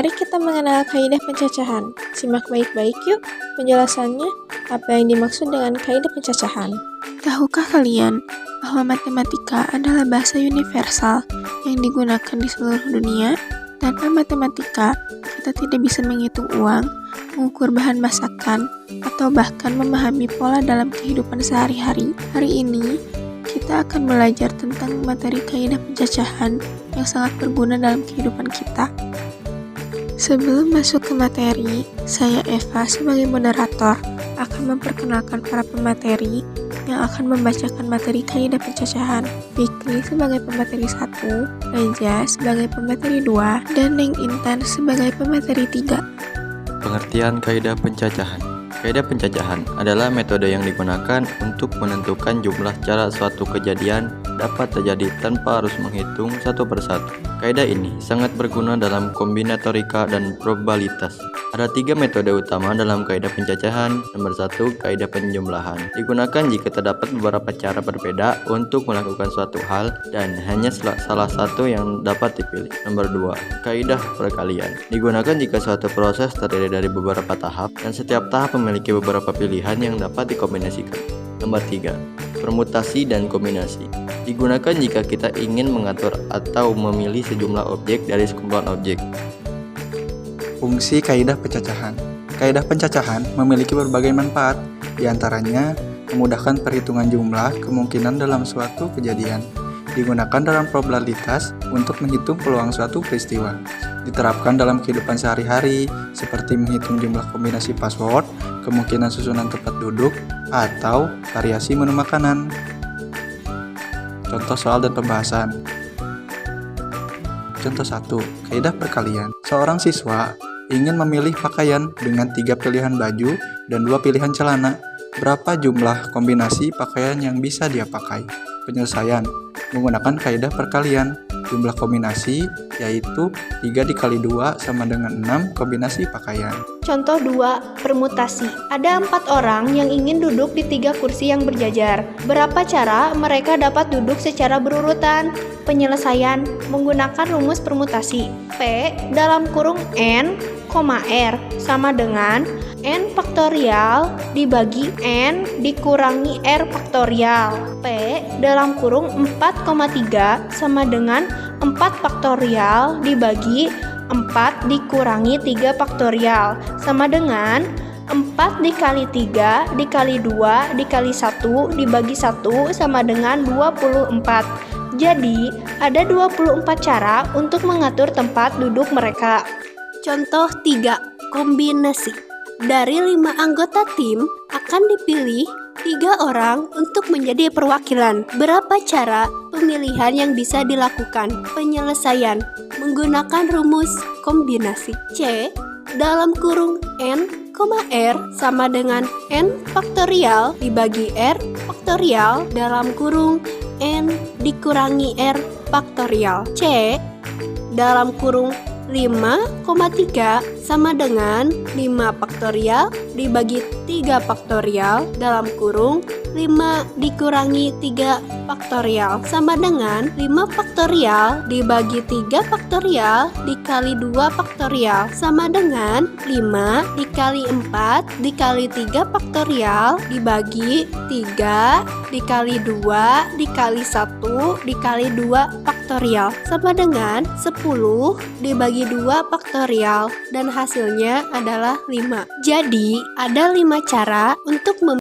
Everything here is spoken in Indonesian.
Mari kita mengenal kaidah pencacahan. Simak baik-baik yuk penjelasannya, apa yang dimaksud dengan kaidah pencacahan. Tahukah kalian bahwa matematika adalah bahasa universal yang digunakan di seluruh dunia? Tanpa matematika, kita tidak bisa menghitung uang, mengukur bahan masakan, atau bahkan memahami pola dalam kehidupan sehari-hari. Hari ini, kita akan belajar tentang materi kaidah pencacahan yang sangat berguna dalam kehidupan kita. Sebelum masuk ke materi, saya Eva sebagai moderator akan memperkenalkan para pemateri yang akan membacakan materi kaidah pencacahan. Fikri sebagai pemateri 1, Reza sebagai pemateri 2, dan Neng Intan sebagai pemateri 3. Pengertian kaidah pencacahan. Kaidah pencacahan adalah metode yang digunakan untuk menentukan jumlah cara suatu kejadian dapat terjadi tanpa harus menghitung satu persatu. Kaidah ini sangat berguna dalam kombinatorika dan probabilitas. Ada 3 metode utama dalam kaidah pencacahan. Nomor 1, kaidah penjumlahan. Digunakan jika terdapat beberapa cara berbeda untuk melakukan suatu hal dan hanya salah satu yang dapat dipilih. Nomor 2, kaidah perkalian. Digunakan jika suatu proses terdiri dari beberapa tahap dan setiap tahap memiliki beberapa pilihan yang dapat dikombinasikan. Nomor 3, permutasi dan kombinasi. Digunakan jika kita ingin mengatur atau memilih sejumlah objek dari sekumpulan objek. Fungsi kaidah pencacahan. Kaidah pencacahan memiliki berbagai manfaat, di antaranya memudahkan perhitungan jumlah kemungkinan dalam suatu kejadian. Digunakan dalam probabilitas untuk menghitung peluang suatu peristiwa. Diterapkan dalam kehidupan sehari-hari, seperti menghitung jumlah kombinasi password, kemungkinan susunan tempat duduk, atau variasi menu makanan. Contoh soal dan pembahasan. Contoh 1. Kaidah perkalian. Seorang siswa ingin memilih pakaian dengan 3 pilihan baju dan 2 pilihan celana. Berapa jumlah kombinasi pakaian yang bisa dia pakai? Penyelesaian menggunakan kaidah perkalian. Jumlah kombinasi yaitu 3 dikali 2 sama dengan 6 kombinasi pakaian. Contoh 2, permutasi. Ada 4 orang yang ingin duduk di 3 kursi yang berjajar. Berapa cara mereka dapat duduk secara berurutan? Penyelesaian menggunakan rumus permutasi. P dalam kurung N, R sama dengan N faktorial dibagi N dikurangi R faktorial. P dalam kurung 4,3 sama dengan 4 faktorial dibagi 4 dikurangi 3 faktorial sama dengan 4 dikali 3 dikali 2 dikali 1 dibagi 1 sama dengan 24. Jadi, ada 24 cara untuk mengatur tempat duduk mereka. Contoh 3, kombinasi. Dari 5 anggota tim akan dipilih 3 orang untuk menjadi perwakilan. Berapa cara pemilihan yang bisa dilakukan? Penyelesaian menggunakan rumus kombinasi. C dalam kurung N, R sama dengan N faktorial dibagi R faktorial dalam kurung N dikurangi R faktorial. C dalam kurung 5,3 sama dengan 5 faktorial dibagi 3 faktorial dalam kurung 5 dikurangi 3 faktorial sama dengan 5 faktorial dibagi 3 faktorial dikali 2 faktorial sama dengan 5 dikali 4 dikali 3 faktorial dibagi 3 dikali 2 dikali 1 dikali 2 faktorial sama dengan 10 dibagi 2 faktorial dan hasilnya adalah 5. Jadi, ada 5 cara untuk